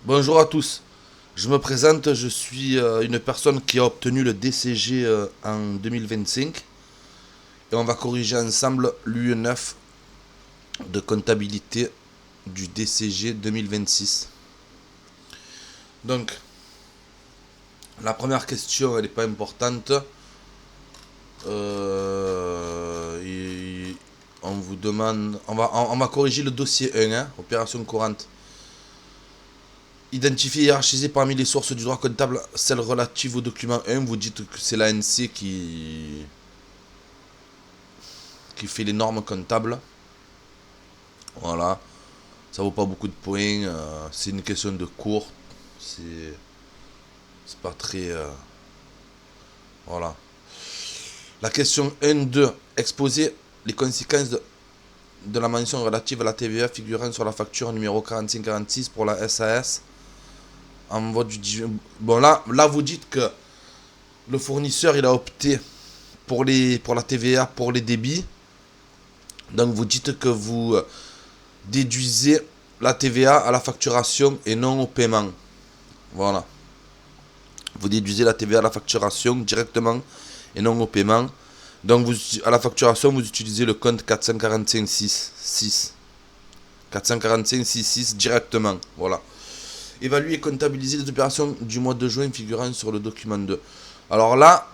Bonjour à tous, je me présente, je suis une personne qui a obtenu le DCG en 2025 et on va corriger ensemble l'UE9 de comptabilité du DCG 2026. Donc, la première question, elle n'est pas importante. On vous demande, on va corriger le dossier 1, hein, opération courante. Identifier et hiérarchiser parmi les sources du droit comptable celles relatives au document 1. Vous dites que c'est l'ANC qui fait les normes comptables. Voilà. Ça vaut pas beaucoup de points. C'est une question de cours. C'est pas très. Voilà. La question 1-2. Exposer les conséquences de la mention relative à la TVA figurant sur la facture numéro 4546 pour la SAS. En voie du. Bon, là, vous dites que le fournisseur il a opté pour la TVA pour les débits. Donc vous dites que vous déduisez la TVA à la facturation et non au paiement. Voilà. Vous déduisez la TVA à la facturation directement et non au paiement. Donc vous, à la facturation, vous utilisez le compte 445.6. 445.66 directement. Voilà. Évaluer et comptabiliser les opérations du mois de juin figurant sur le document 2. Alors là,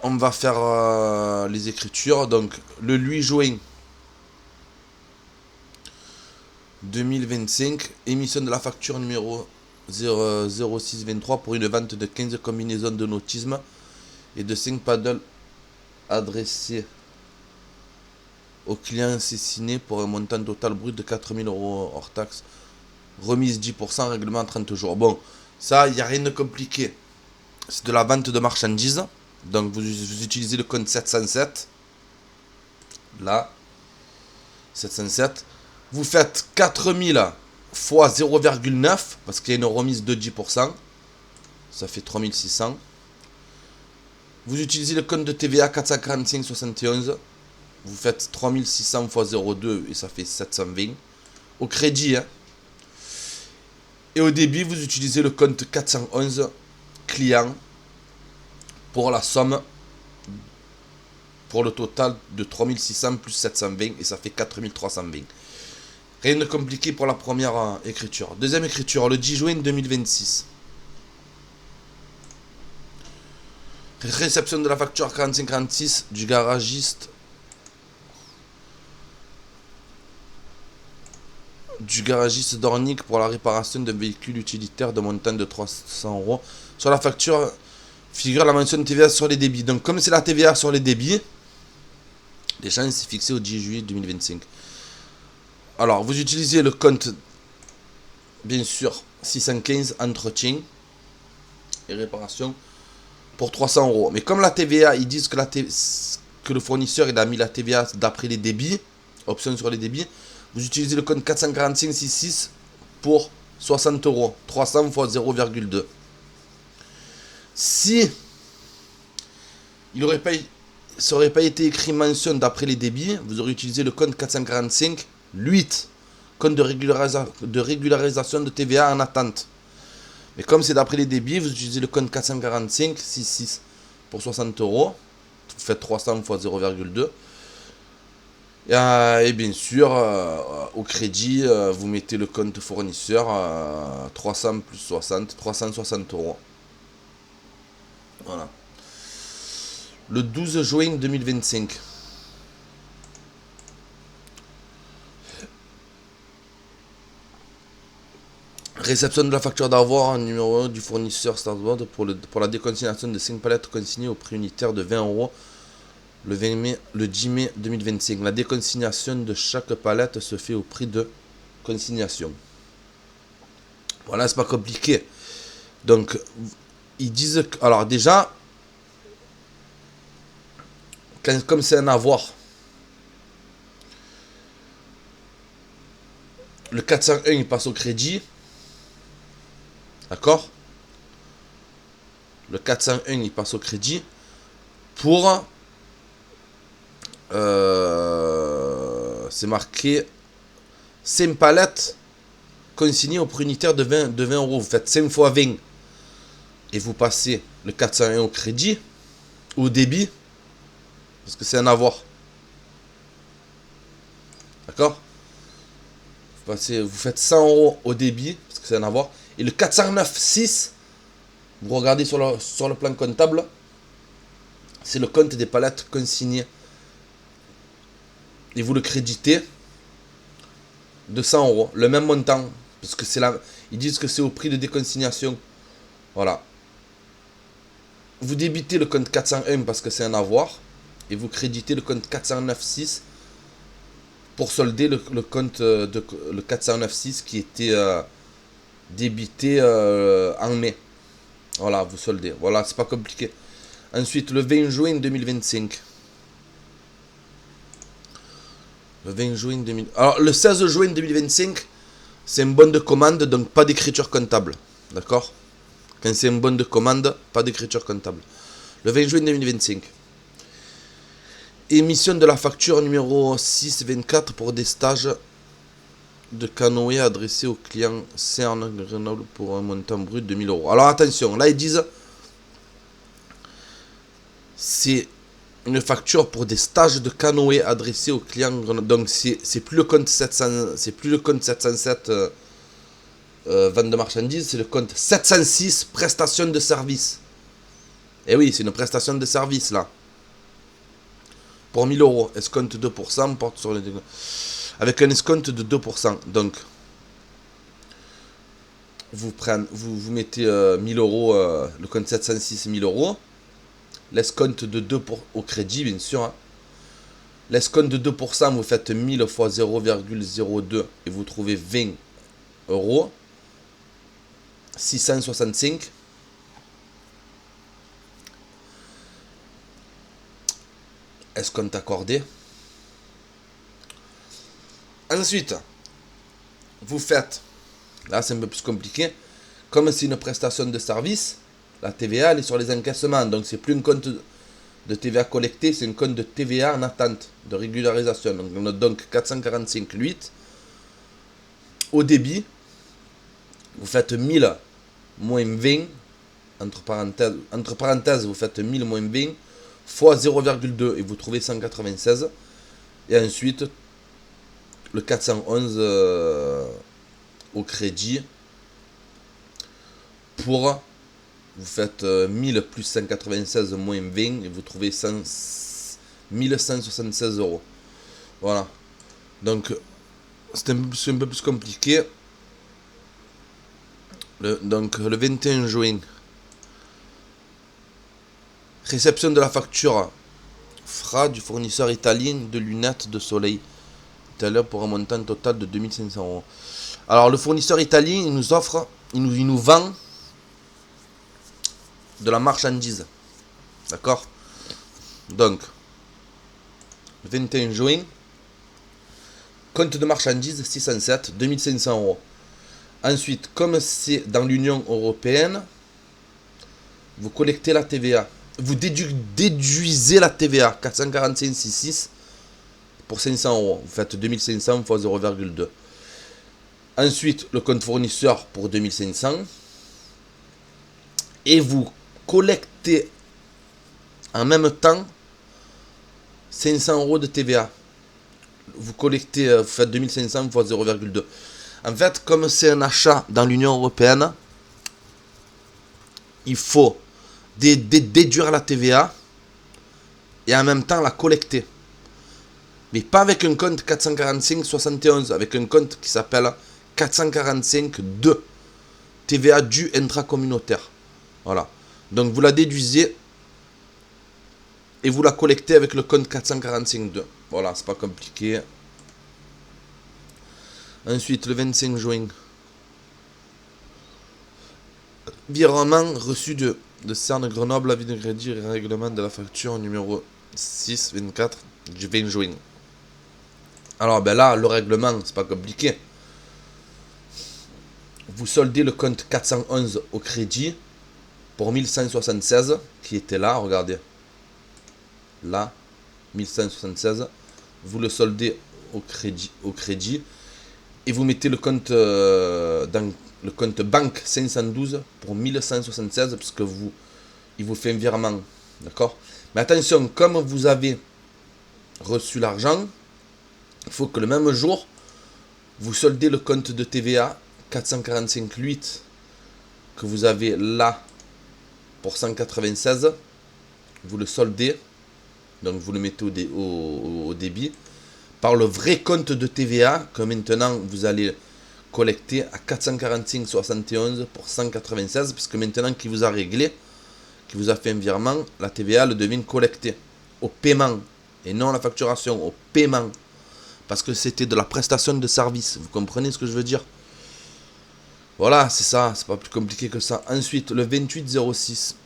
on va faire les écritures. Donc le 8 juin 2025, émission de la facture numéro 0623 pour une vente de 15 combinaisons de nautisme et de 5 paddles adressés au client assassiné pour un montant total brut de 4000 euros hors taxe. Remise 10%, règlement 30 jours. Bon, ça, il n'y a rien de compliqué. C'est de la vente de marchandises. Donc vous utilisez le code 707. Là, 707. Vous faites 4000 fois 0,9 parce qu'il y a une remise de 10%. Ça fait 3600. Vous utilisez le compte de TVA 445,71. Vous faites 3600 fois 0,2 et ça fait 720. Au crédit, hein. Et au débit, vous utilisez le compte 411 client pour la somme, pour le total de 3600 plus 720 et ça fait 4320. Rien de compliqué pour la première écriture. Deuxième écriture, le 10 juin 2026. Réception de la facture 4546 du garagiste d'Ornic pour la réparation d'un véhicule utilitaire de montant de 300 euros. Sur la facture figure la mention de TVA sur les débits. Donc comme c'est la TVA sur les débits, l'échéance est fixée au 10 juillet 2025. Alors vous utilisez le compte, bien sûr, 615 entretien et réparation pour 300 euros. Mais comme la TVA, ils disent que le fournisseur il a mis la TVA d'après les débits, option sur les débits, vous utilisez le code 445.66 pour 60 euros. 300 fois 0,2. Si ça n'aurait pas été écrit mention d'après les débits, vous aurez utilisé le code 445.8, code de régularisation de TVA en attente. Mais comme c'est d'après les débits, vous utilisez le code 445.66 pour 60 euros. Vous faites 300 fois 0,2. Et bien sûr, au crédit, vous mettez le compte fournisseur 300 plus 60, 360 euros. Voilà. Le 12 juin 2025. Réception de la facture d'avoir numéro 1 du fournisseur Starboard pour la déconsignation de 5 palettes consignées au prix unitaire de 20 euros le 10 mai 2025. La déconsignation de chaque palette se fait au prix de consignation. Voilà, c'est pas compliqué. Donc, ils disent que, alors déjà, comme c'est un avoir, le 401 il passe au crédit. D'accord? Le 401 il passe au crédit pour c'est marqué 5 palettes consigné au prix unitaire de 20 euros. Vous faites 5 fois 20 et vous passez le 401 au crédit ou au débit, parce que c'est un avoir. D'accord? Vous faites 100 euros au débit, parce que c'est un avoir. Et le 409,6, vous regardez sur le plan comptable, c'est le compte des palettes consignées. Et vous le créditez de 100 euros, le même montant, parce que ils disent que c'est au prix de déconsignation. Voilà. Vous débitez le compte 401 parce que c'est un avoir, et vous créditez le compte 409,6 pour solder le compte le 409,6 qui était débité en mai. Voilà, vous soldez. Voilà, c'est pas compliqué. Ensuite, le 20 juin 2025. Le 20 juin 2000. Alors, le 16 juin 2025, c'est un bon de commande, donc pas d'écriture comptable. D'accord? Quand c'est un bon de commande, pas d'écriture comptable. Le 20 juin 2025. Émission de la facture numéro 624 pour des stages de canoë adressés aux clients CERN Grenoble pour un montant brut de 1000 euros. Alors attention, là ils disent c'est une facture pour des stages de canoë adressés aux clients Grenoble. Donc c'est plus le compte 700, c'est plus le compte 707 vente de marchandises, c'est le compte 706 prestation de service. Et oui, c'est une prestation de service là. Pour 1000 euros, escompte 2%, porte sur les... Avec un escompte de 2%. Donc, vous mettez 1000 euros, le compte 706, 1000 euros. L'escompte de 2% au crédit, bien sûr. Hein. L'escompte de 2%, vous faites 1000 fois 0,02 et vous trouvez 20 euros. 665. Escompte accordé. Ensuite, vous faites, là c'est un peu plus compliqué, comme c'est une prestation de service, la TVA elle est sur les encaissements, donc c'est plus un compte de TVA collecté, c'est un compte de TVA en attente de régularisation. Donc on a donc 445,8. Au débit, vous faites 1000 moins 20, entre parenthèses vous faites 1000 moins 20, fois 0,2 et vous trouvez 196. Et ensuite, le 411 au crédit pour, vous faites 1000 plus 196 moins 20 et vous trouvez 1176 euros. Voilà. Donc, c'est un peu plus compliqué. Donc, le 21 juin, réception de la facture FRA du fournisseur italien de lunettes de soleil. Italien pour un montant total de 2500 euros. Alors, le fournisseur italien, il nous offre, il nous vend de la marchandise. D'accord? Donc, le 21 juin, compte de marchandises 607, 2500 euros. Ensuite, comme c'est dans l'Union Européenne, vous collectez la TVA. Vous déduisez la TVA, 445,66 pour 500 euros. Vous faites 2500 fois 0,2. Ensuite, le compte fournisseur pour 2500. Et vous collectez en même temps 500 euros de TVA. Vous collectez, vous faites 2500 fois 0,2. En fait, comme c'est un achat dans l'Union Européenne, il faut déduire la TVA et en même temps la collecter. Mais pas avec un compte 445,71, avec un compte qui s'appelle 445,2. TVA due intracommunautaire. Voilà. Donc vous la déduisez et vous la collectez avec le compte 445,2. Voilà, c'est pas compliqué. Ensuite, le 25 juin, virement reçu de CERN Grenoble, avis de crédit et règlement de la facture numéro 624 du 20 juin. Alors, ben là, le règlement, c'est pas compliqué. Vous soldez le compte 411 au crédit pour 1176 qui était là, regardez. Là, 1176. Vous le soldez au crédit. Et vous mettez le compte dans le compte banque 512 pour 1176 parce que il vous fait un virement. D'accord? Mais attention, comme vous avez reçu l'argent, il faut que le même jour, vous soldez le compte de TVA 445,8 que vous avez là pour 196. Vous le soldez, donc vous le mettez au débit, par le vrai compte de TVA que maintenant vous allez collecter à 445,71 pour 196, puisque maintenant qu'il vous a réglé, qui vous a fait un virement, la TVA le devient collectée au paiement et non à la facturation, au paiement. Parce que c'était de la prestation de service. Vous comprenez ce que je veux dire? Voilà, c'est ça, c'est pas plus compliqué que ça. Ensuite, le 2806.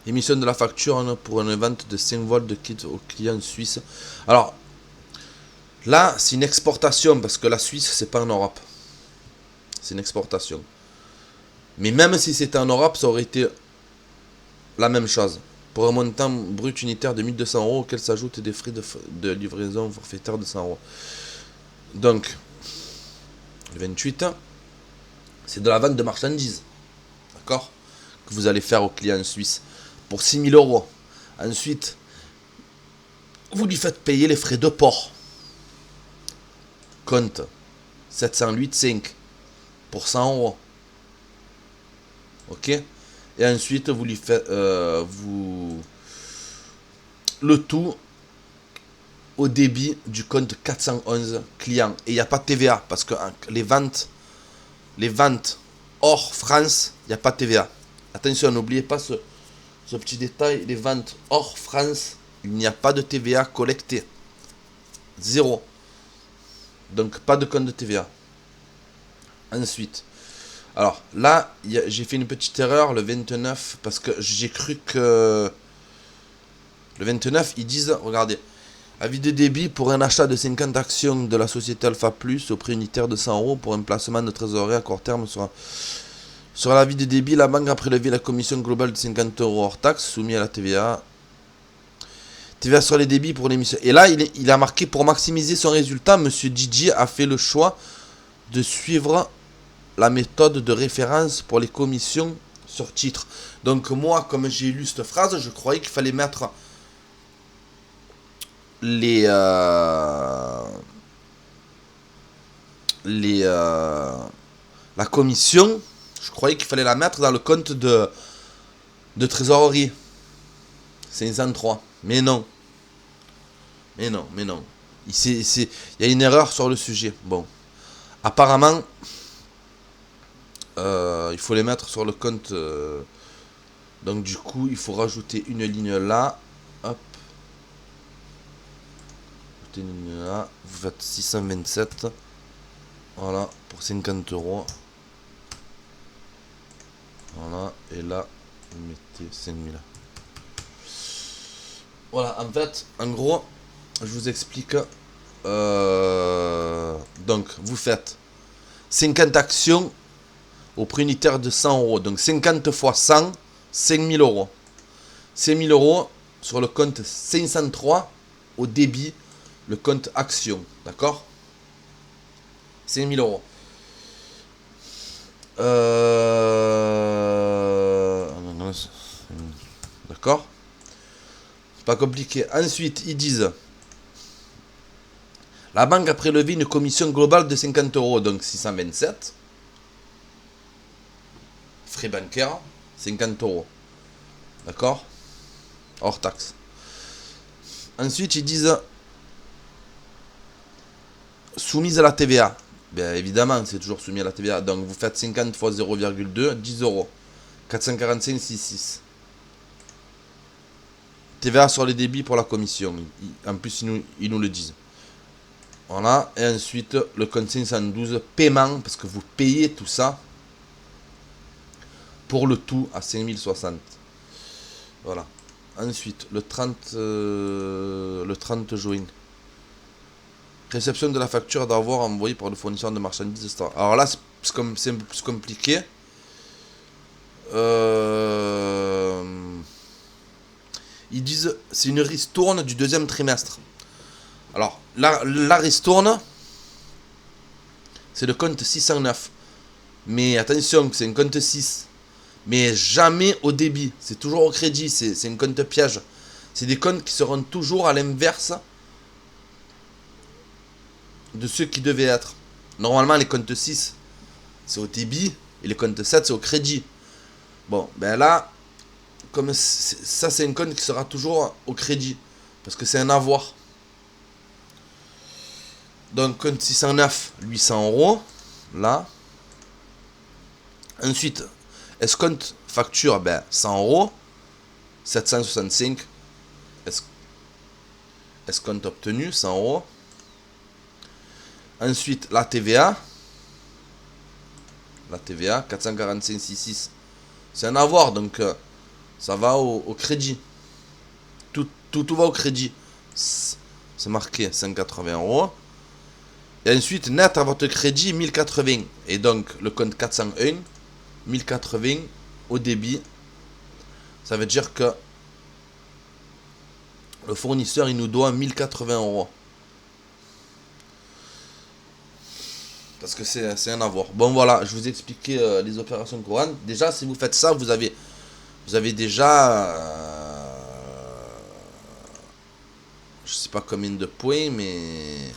Émission de la facture pour une vente de 5 volts de kit au client suisse. Alors, là, c'est une exportation parce que la Suisse, c'est pas en Europe. C'est une exportation. Mais même si c'était en Europe, ça aurait été la même chose. Pour un montant brut unitaire de 1200 euros, auquel s'ajoutent des frais de livraison forfaitaire de 100 euros. Donc, le 28, c'est de la vente de marchandises. D'accord? Que vous allez faire au client suisse pour 6000 euros. Ensuite, vous lui faites payer les frais de port. Compte 708,5 pour 100 euros. Ok? Et ensuite, vous lui faites le tout au débit du compte 411 clients. Et il n'y a pas de TVA parce que les ventes hors France, il n'y a pas de TVA. Attention, n'oubliez pas ce petit détail. Les ventes hors France, il n'y a pas de TVA collectée. Zéro. Donc pas de compte de TVA. Ensuite, alors là, j'ai fait une petite erreur le 29 parce que j'ai cru que le 29, ils disent, regardez, avis de débit pour un achat de 50 actions de la société Alpha Plus au prix unitaire de 100 euros pour un placement de trésorerie à court terme sur l'avis de débit, la banque a prélevé la commission globale de 50 euros hors taxe soumis à la TVA. TVA sur les débits pour l'émission. Et là, il a marqué pour maximiser son résultat, Monsieur Didier a fait le choix de suivre la méthode de référence pour les commissions sur titre. Donc moi, comme j'ai lu cette phrase, je croyais qu'il fallait mettre la commission, je croyais qu'il fallait la mettre dans le compte de trésorerie. 503. Mais non. Mais non. Il y a une erreur sur le sujet. Bon. Apparemment, il faut les mettre sur le compte. Donc du coup, il faut rajouter une ligne là. Hop. Une ligne là. Vous faites 627. Voilà. Pour 50 euros. Voilà. Et là, vous mettez 5000. Voilà. En fait, en gros, je vous explique. Donc, vous faites 50 actions au prix unitaire de 100 euros. Donc 50 fois 100, 5000 euros. 5000 euros sur le compte 503 au débit, le compte action. D'accord? 5000 euros. D'accord? C'est pas compliqué. Ensuite, ils disent la banque a prélevé une commission globale de 50 euros, donc 627. Frais bancaires, 50 euros. D'accord? Hors taxe. Ensuite, ils disent soumise à la TVA. Bien évidemment, c'est toujours soumis à la TVA. Donc vous faites 50 fois 0,2, 10 euros. 445,66. TVA sur les débits pour la commission. En plus, ils nous le disent. Voilà. Et ensuite, le compte 512, paiement, parce que vous payez tout ça pour le tout à 5060. Voilà. Ensuite, le 30 juin. Réception de la facture d'avoir envoyée par le fournisseur de marchandises, etc. Alors là, c'est un peu plus compliqué. Ils disent c'est une ristourne du deuxième trimestre. Alors, la ristourne, c'est le compte 609. Mais attention, c'est un compte 6. Mais jamais au débit. C'est toujours au crédit. C'est un compte piège. C'est des comptes qui seront toujours à l'inverse de ceux qui devaient être. Normalement, les comptes 6, c'est au débit. Et les comptes 7, c'est au crédit. Bon, ben là, comme ça, c'est un compte qui sera toujours au crédit. Parce que c'est un avoir. Donc, compte 609, 800 euros. Là. Ensuite, escompte facture, ben, 100 euros. 765. Escompte obtenu, 100 euros. Ensuite, la TVA. La TVA, 445,66. C'est un avoir, donc ça va au crédit. Tout va au crédit. C'est marqué 180 euros. Et ensuite, net à votre crédit, 1080. Et donc, le compte 401, 1080 au débit. Ça veut dire que le fournisseur, il nous doit 1080 euros. Parce que c'est un avoir. Bon, voilà, je vous ai expliqué les opérations courantes. Déjà, si vous faites ça, vous avez déjà... je sais pas combien de points, mais...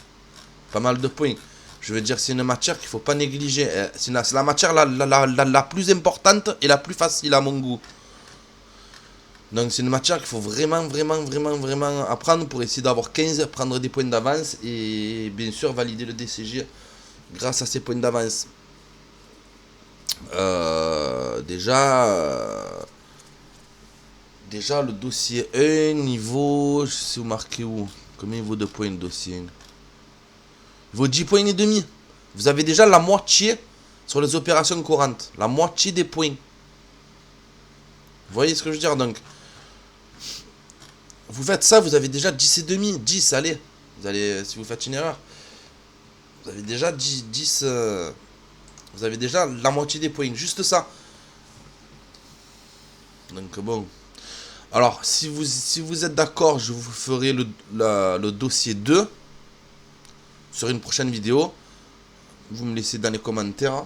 pas mal de points. Je veux dire, c'est une matière qu'il ne faut pas négliger. C'est la matière la plus importante et la plus facile à mon goût. Donc c'est une matière qu'il faut vraiment apprendre pour essayer d'avoir 15, prendre des points d'avance et bien sûr valider le DCG grâce à ces points d'avance. Déjà le dossier 1, niveau, je sais où marqué où. Combien il vaut de points le dossier 1? Il vaut 10 points et demi. Vous avez déjà la moitié sur les opérations courantes. La moitié des points. Vous voyez ce que je veux dire? Donc, vous faites ça, vous avez déjà 10 et demi. 10, allez. Vous allez, si vous faites une erreur, vous avez déjà 10 vous avez déjà la moitié des points. Juste ça. Donc, bon. Alors, si vous êtes d'accord, je vous ferai le dossier 2 sur une prochaine vidéo. Vous me laissez dans les commentaires.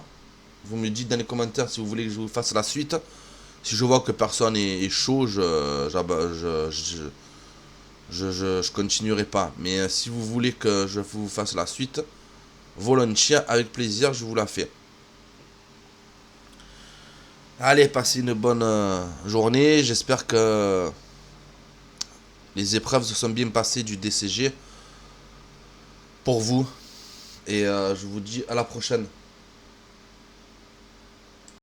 Vous me dites dans les commentaires si vous voulez que je vous fasse la suite. Si je vois que personne est chaud, je continuerai pas. Mais si vous voulez que je vous fasse la suite, volontiers, avec plaisir, je vous la fais. Allez, passez une bonne journée. J'espère que les épreuves se sont bien passées du DCG pour vous. Et je vous dis à la prochaine.